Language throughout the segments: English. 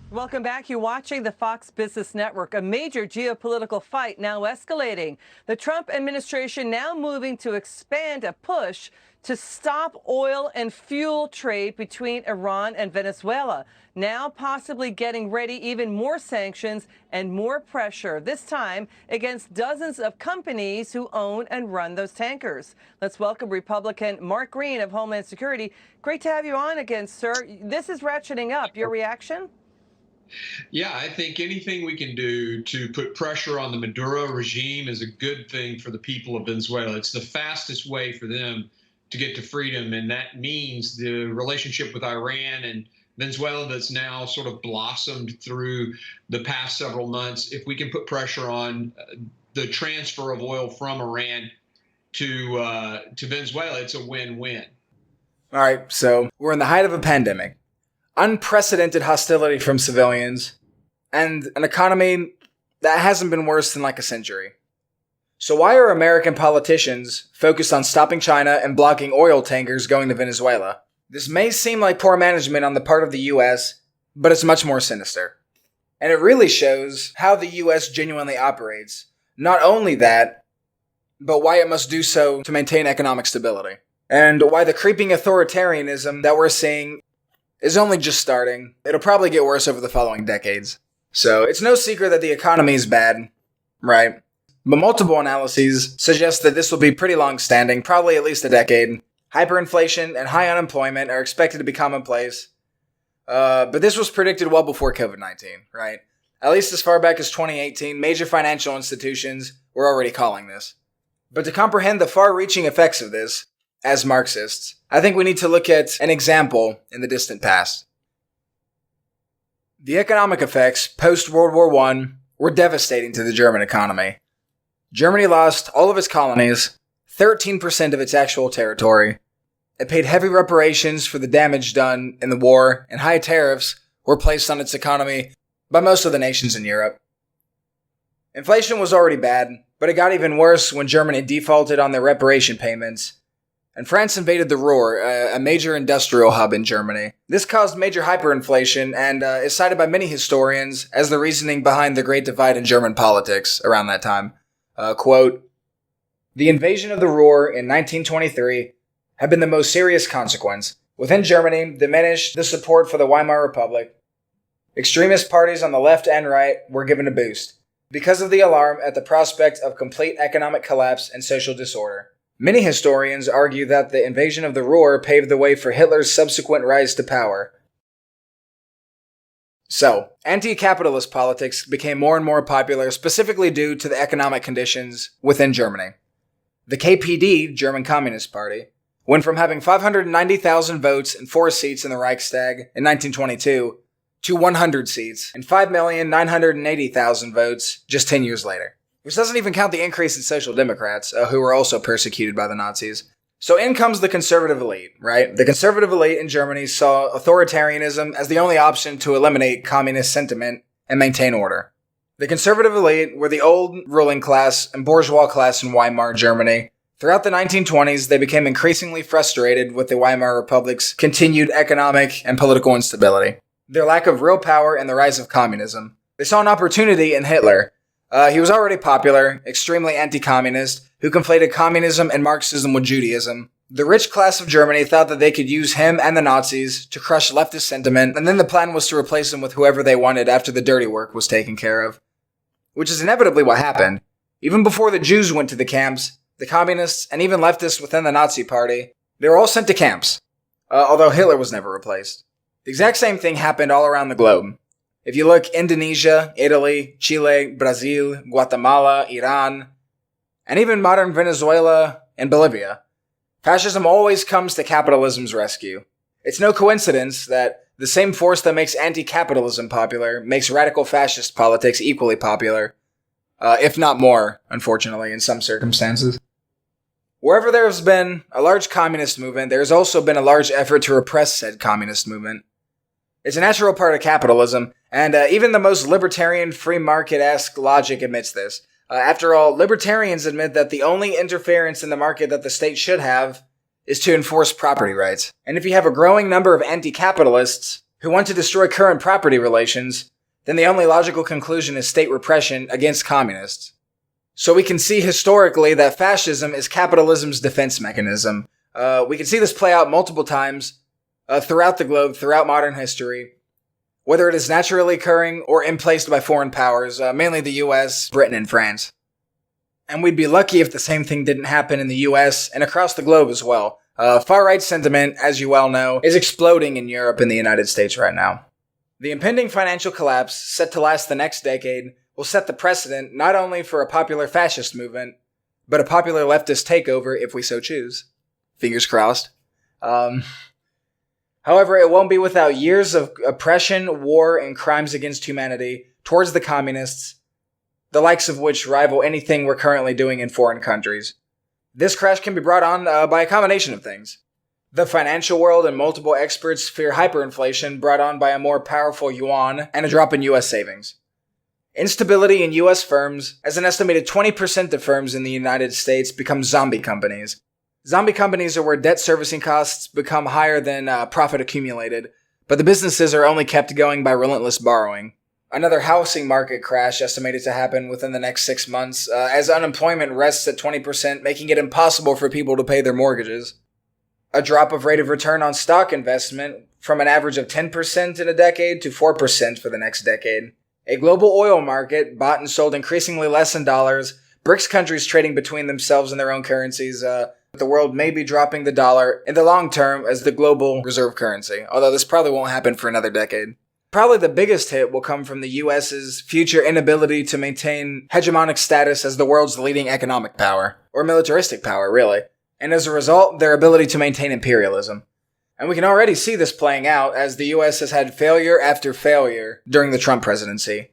Welcome back. You're watching the Fox Business Network. A major geopolitical fight now escalating. The Trump administration now moving to expand a push to stop oil and fuel trade between Iran and Venezuela. Now possibly getting ready even more sanctions and more pressure, this time against dozens of companies who own and run those tankers. Let's welcome Republican Mark Green of Homeland Security. Great to have you on again, sir. This is ratcheting up. Your reaction? Yeah, I think anything we can do to put pressure on the Maduro regime is a good thing for the people of Venezuela. It's the fastest way for them to get to freedom, and that means the relationship with Iran and Venezuela that's now sort of blossomed through the past several months. If we can put pressure on the transfer of oil from Iran to Venezuela, it's a win-win. All right, so we're in the height of a pandemic. Unprecedented hostility from civilians, and an economy that hasn't been worse than like a century. So why are American politicians focused on stopping China and blocking oil tankers going to Venezuela? This may seem like poor management on the part of the US, but it's much more sinister. And it really shows how the US genuinely operates. Not only that, but why it must do so to maintain economic stability. And why the creeping authoritarianism that we're seeing is only just starting. It'll probably get worse over the following decades. So it's no secret that the economy is bad, right? But multiple analyses suggest that this will be pretty long-standing, probably at least a decade. Hyperinflation and high unemployment are expected to be commonplace. But this was predicted well before COVID-19, right? At least as far back as 2018, major financial institutions were already calling this. But to comprehend the far-reaching effects of this, as Marxists, I think we need to look at an example in the distant past. The economic effects post-World War I were devastating to the German economy. Germany lost all of its colonies, 13% of its actual territory. It paid heavy reparations for the damage done in the war, and high tariffs were placed on its economy by most of the nations in Europe. Inflation was already bad, but it got even worse when Germany defaulted on their reparation payments, and France invaded the Ruhr, a major industrial hub in Germany. This caused major hyperinflation and is cited by many historians as the reasoning behind the Great Divide in German politics around that time. Quote, "The invasion of the Ruhr in 1923 had been the most serious consequence. Within Germany, diminished the support for the Weimar Republic. Extremist parties on the left and right were given a boost because of the alarm at the prospect of complete economic collapse and social disorder. Many historians argue that the invasion of the Ruhr paved the way for Hitler's subsequent rise to power." So, anti-capitalist politics became more and more popular, specifically due to the economic conditions within Germany. The KPD, German Communist Party, went from having 590,000 votes and 4 seats in the Reichstag in 1922 to 100 seats and 5,980,000 votes just 10 years later. Which doesn't even count the increase in Social Democrats, who were also persecuted by the Nazis. So in comes the conservative elite, right? The conservative elite in Germany saw authoritarianism as the only option to eliminate communist sentiment and maintain order. The conservative elite were the old ruling class and bourgeois class in Weimar Germany. Throughout the 1920s, they became increasingly frustrated with the Weimar Republic's continued economic and political instability, their lack of real power, and the rise of communism. They saw an opportunity in Hitler. He was already popular, extremely anti-communist, who conflated communism and Marxism with Judaism. The rich class of Germany thought that they could use him and the Nazis to crush leftist sentiment, and then the plan was to replace him with whoever they wanted after the dirty work was taken care of. Which is inevitably what happened. Even before the Jews went to the camps, the communists, and even leftists within the Nazi party, they were all sent to camps, although Hitler was never replaced. The exact same thing happened all around the globe. If you look Indonesia, Italy, Chile, Brazil, Guatemala, Iran, and even modern Venezuela and Bolivia, fascism always comes to capitalism's rescue. It's no coincidence that the same force that makes anti-capitalism popular makes radical fascist politics equally popular, if not more, unfortunately, in some circumstances. Wherever there has been a large communist movement, there has also been a large effort to repress said communist movement. It's a natural part of capitalism, and even the most libertarian free market-esque logic admits this. After all, libertarians admit that the only interference in the market that the state should have is to enforce property rights. And if you have a growing number of anti-capitalists, who want to destroy current property relations, then the only logical conclusion is state repression against communists. So we can see historically that fascism is capitalism's defense mechanism. We can see this play out multiple times throughout the globe, throughout modern history, whether it is naturally occurring or emplaced by foreign powers, mainly the US, Britain, and France. And we'd be lucky if the same thing didn't happen in the US and across the globe as well. Far-right sentiment, as you well know, is exploding in Europe and the United States right now. The impending financial collapse, set to last the next decade, will set the precedent not only for a popular fascist movement, but a popular leftist takeover if we so choose. Fingers crossed. However, it won't be without years of oppression, war, and crimes against humanity towards the communists, the likes of which rival anything we're currently doing in foreign countries. This crash can be brought on by a combination of things. The financial world and multiple experts fear hyperinflation brought on by a more powerful yuan and a drop in US savings. Instability in US firms, as an estimated 20% of firms in the United States become zombie companies. Zombie companies are where debt servicing costs become higher than profit accumulated, but the businesses are only kept going by relentless borrowing. Another housing market crash estimated to happen within the next 6 months, as unemployment rests at 20%, making it impossible for people to pay their mortgages. A drop of rate of return on stock investment from an average of 10% in a decade to 4% for the next decade. A global oil market bought and sold increasingly less in dollars, BRICS countries trading between themselves and their own currencies. The world may be dropping the dollar in the long term as the global reserve currency, although this probably won't happen for another decade. Probably the biggest hit will come from the US's future inability to maintain hegemonic status as the world's leading economic power, or militaristic power, really, and as a result, their ability to maintain imperialism. And we can already see this playing out as the US has had failure after failure during the Trump presidency.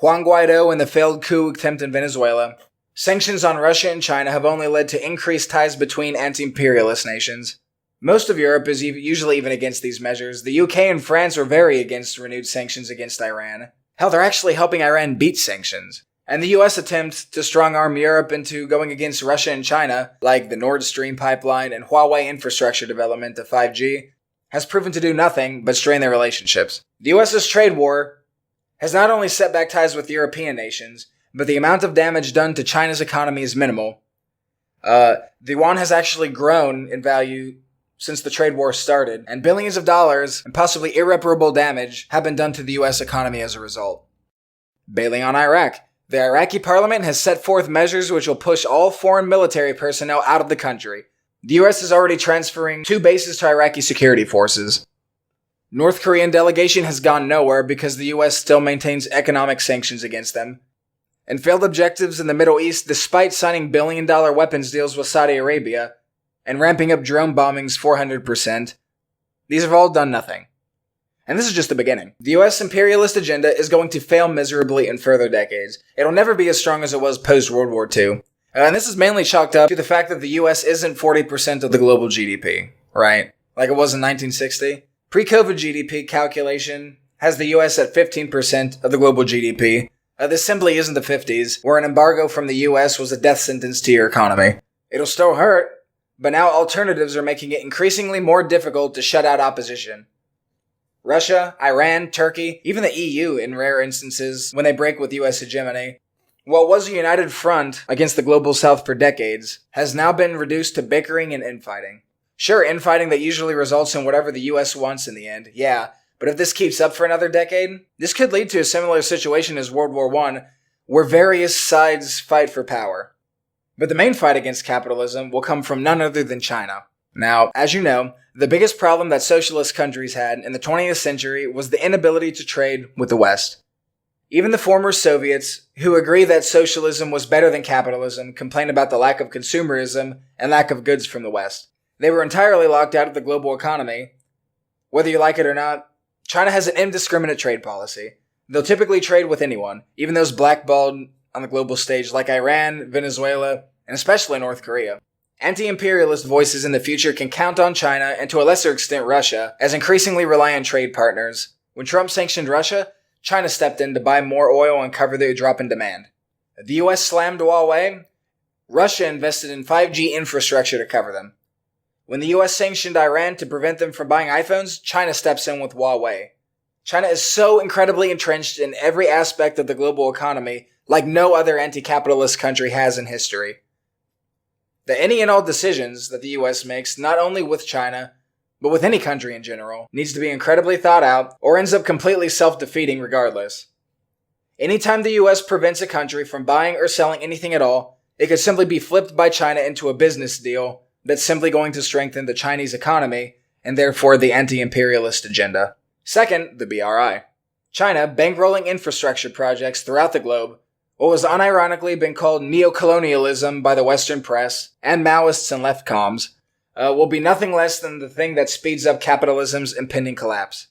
Juan Guaido and the failed coup attempt in Venezuela. Sanctions on Russia and China have only led to increased ties between anti-imperialist nations. Most of Europe is usually even against these measures. The UK and France are very against renewed sanctions against Iran. Hell, they're actually helping Iran beat sanctions. And the US attempt to strong-arm Europe into going against Russia and China, like the Nord Stream pipeline and Huawei infrastructure development to 5G, has proven to do nothing but strain their relationships. The US's trade war has not only set back ties with European nations, but the amount of damage done to China's economy is minimal. The yuan has actually grown in value since the trade war started, and billions of dollars and possibly irreparable damage have been done to the US economy as a result. Bailing on Iraq. The Iraqi parliament has set forth measures which will push all foreign military personnel out of the country. The US is already transferring 2 bases to Iraqi security forces. North Korean delegation has gone nowhere because the US still maintains economic sanctions against them. And failed objectives in the Middle East despite signing billion-dollar weapons deals with Saudi Arabia and ramping up drone bombings 400%. These have all done nothing. And this is just the beginning. The US imperialist agenda is going to fail miserably in further decades. It'll never be as strong as it was post-World War II. And this is mainly chalked up to the fact that the US isn't 40% of the global GDP, right? Like it was in 1960. Pre-COVID GDP calculation has the US at 15% of the global GDP. This simply isn't the 50s, where an embargo from the US was a death sentence to your economy. It'll still hurt, but now alternatives are making it increasingly more difficult to shut out opposition. Russia, Iran, Turkey, even the EU in rare instances when they break with US hegemony. What was a united front against the global south for decades has now been reduced to bickering and infighting. Sure, infighting that usually results in whatever the US wants in the end, yeah, but if this keeps up for another decade, this could lead to a similar situation as World War I, where various sides fight for power. But the main fight against capitalism will come from none other than China. Now, as you know, the biggest problem that socialist countries had in the 20th century was the inability to trade with the West. Even the former Soviets, who agree that socialism was better than capitalism, complain about the lack of consumerism and lack of goods from the West. They were entirely locked out of the global economy. Whether you like it or not, China has an indiscriminate trade policy. They'll typically trade with anyone, even those blackballed on the global stage like Iran, Venezuela, and especially North Korea. Anti-imperialist voices in the future can count on China, and to a lesser extent Russia, as increasingly reliant trade partners. When Trump sanctioned Russia, China stepped in to buy more oil and cover the drop in demand. The US slammed Huawei. Russia invested in 5G infrastructure to cover them. When the US sanctioned Iran to prevent them from buying iPhones, China steps in with Huawei. China is so incredibly entrenched in every aspect of the global economy, like no other anti-capitalist country has in history. The any and all decisions that the US makes, not only with China, but with any country in general, needs to be incredibly thought out or ends up completely self-defeating regardless. Anytime the US prevents a country from buying or selling anything at all, it could simply be flipped by China into a business deal that's simply going to strengthen the Chinese economy and therefore the anti-imperialist agenda. Second, the BRI. China bankrolling infrastructure projects throughout the globe, what was unironically been called neocolonialism by the Western press and Maoists and left comms, will be nothing less than the thing that speeds up capitalism's impending collapse.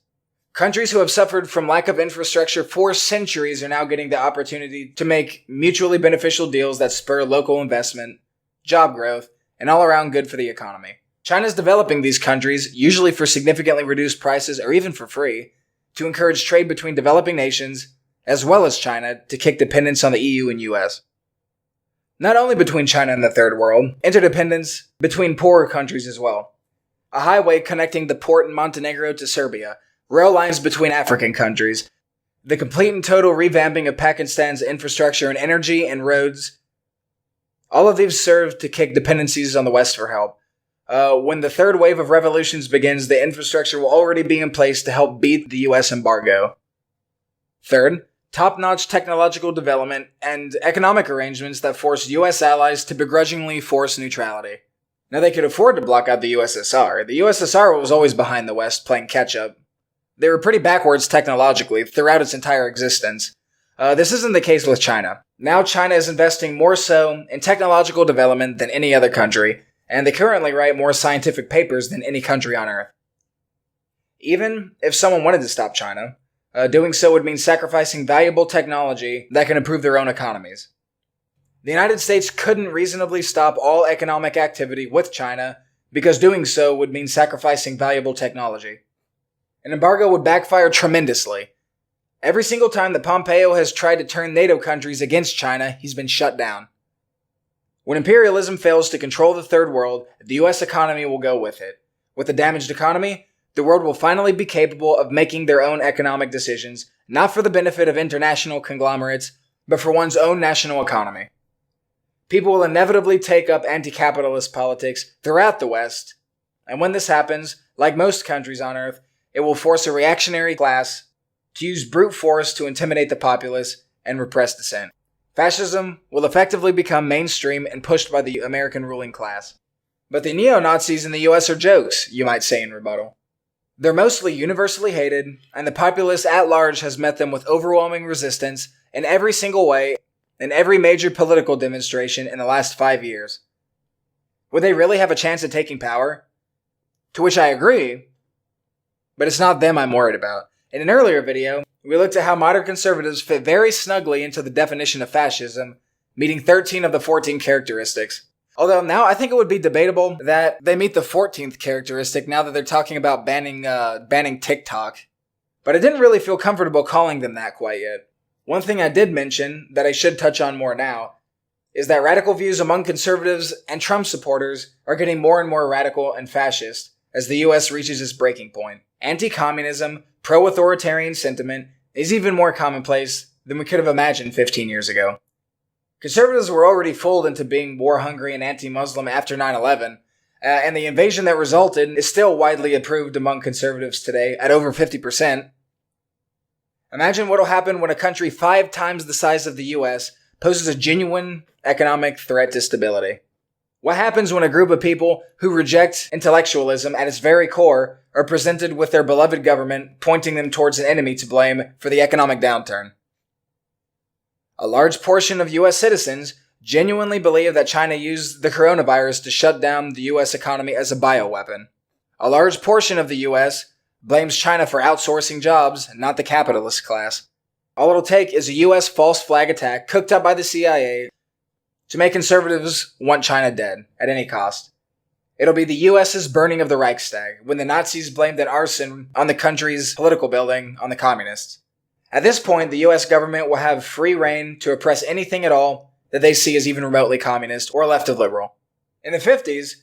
Countries who have suffered from lack of infrastructure for centuries are now getting the opportunity to make mutually beneficial deals that spur local investment, job growth, and all around good for the economy. China's developing these countries, usually for significantly reduced prices or even for free, to encourage trade between developing nations, as well as China, to kick dependence on the EU and US. Not only between China and the Third World, interdependence between poorer countries as well. A highway connecting the port in Montenegro to Serbia, rail lines between African countries, the complete and total revamping of Pakistan's infrastructure and energy and roads. All of these serve to kick dependencies on the West for help. When the third wave of revolutions begins, the infrastructure will already be in place to help beat the US embargo. Third, top-notch technological development and economic arrangements that force US allies to begrudgingly force neutrality. Now, they could afford to block out the USSR. The USSR was always behind the West playing catch-up. They were pretty backwards technologically throughout its entire existence. This isn't the case with China. Now China is investing more so in technological development than any other country, and they currently write more scientific papers than any country on Earth. Even if someone wanted to stop China, doing so would mean sacrificing valuable technology that can improve their own economies. The United States couldn't reasonably stop all economic activity with China because doing so would mean sacrificing valuable technology. An embargo would backfire tremendously. Every single time that Pompeo has tried to turn NATO countries against China, he's been shut down. When imperialism fails to control the Third World, the US economy will go with it. With a damaged economy, the world will finally be capable of making their own economic decisions, not for the benefit of international conglomerates, but for one's own national economy. People will inevitably take up anti-capitalist politics throughout the West, and when this happens, like most countries on Earth, it will force a reactionary class to use brute force to intimidate the populace and repress dissent. Fascism will effectively become mainstream and pushed by the American ruling class. But the neo-Nazis in the US are jokes, you might say in rebuttal. They're mostly universally hated, and the populace at large has met them with overwhelming resistance in every single way in every major political demonstration in the last 5 years. Would they really have a chance at taking power? To which I agree, but it's not them I'm worried about. In an earlier video, we looked at how modern conservatives fit very snugly into the definition of fascism, meeting 13 of the 14 characteristics. Although now I think it would be debatable that they meet the 14th characteristic now that they're talking about banning TikTok. But I didn't really feel comfortable calling them that quite yet. One thing I did mention that I should touch on more now is that radical views among conservatives and Trump supporters are getting more and more radical and fascist as the US reaches its breaking point. Anti-communism, pro-authoritarian sentiment is even more commonplace than we could have imagined 15 years ago. Conservatives were already fooled into being war-hungry and anti-Muslim after 9/11, and the invasion that resulted is still widely approved among conservatives today at over 50%. Imagine what will happen when a country 5 times the size of the US poses a genuine economic threat to stability. What happens when a group of people who reject intellectualism at its very core are presented with their beloved government pointing them towards an enemy to blame for the economic downturn? A large portion of US citizens genuinely believe that China used the coronavirus to shut down the US economy as a bioweapon. A large portion of the US blames China for outsourcing jobs, not the capitalist class. All it'll take is a US false flag attack cooked up by the CIA to make conservatives want China dead at any cost. It'll be the US's burning of the Reichstag, when the Nazis blamed an arson on the country's political building on the communists. At this point, the US government will have free rein to oppress anything at all that they see as even remotely communist or left of liberal. In the 50s,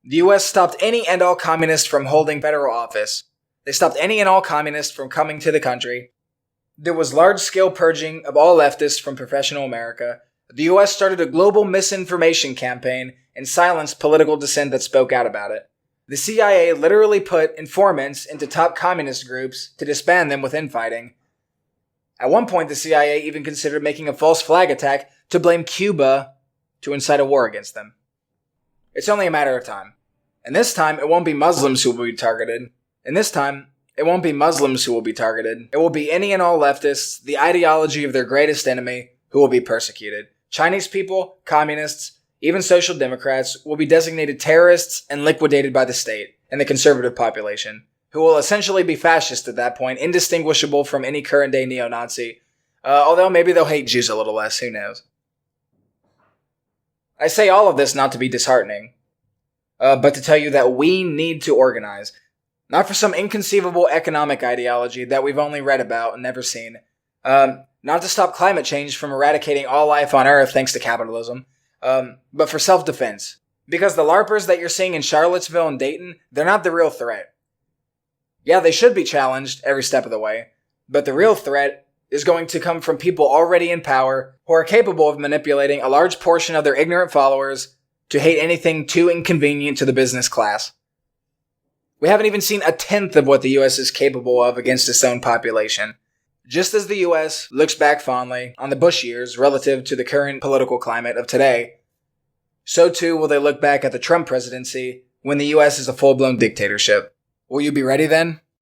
The US stopped any and all communists from holding federal office. They stopped any and all communists from coming to the country. There was large-scale purging of all leftists from professional America. The US started a global misinformation campaign and silenced political dissent that spoke out about it. The CIA literally put informants into top communist groups to disband them with infighting. At one point, the CIA even considered making a false flag attack to blame Cuba to incite a war against them. It's only a matter of time. And this time, it won't be Muslims who will be targeted. It will be any and all leftists, the ideology of their greatest enemy, who will be persecuted. Chinese people, communists, even social democrats will be designated terrorists and liquidated by the state and the conservative population, who will essentially be fascist at that point, indistinguishable from any current-day neo-Nazi. Although maybe they'll hate Jews a little less, who knows. I say all of this not to be disheartening, but to tell you that we need to organize. Not for some inconceivable economic ideology that we've only read about and never seen. Not to stop climate change from eradicating all life on Earth thanks to capitalism. But for self-defense. Because the LARPers that you're seeing in Charlottesville and Dayton, they're not the real threat. Yeah, they should be challenged every step of the way. But the real threat is going to come from people already in power who are capable of manipulating a large portion of their ignorant followers to hate anything too inconvenient to the business class. We haven't even seen a tenth of what the US is capable of against its own population. Just as the US looks back fondly on the Bush years relative to the current political climate of today, so too will they look back at the Trump presidency when the US is a full-blown dictatorship. Will you be ready then?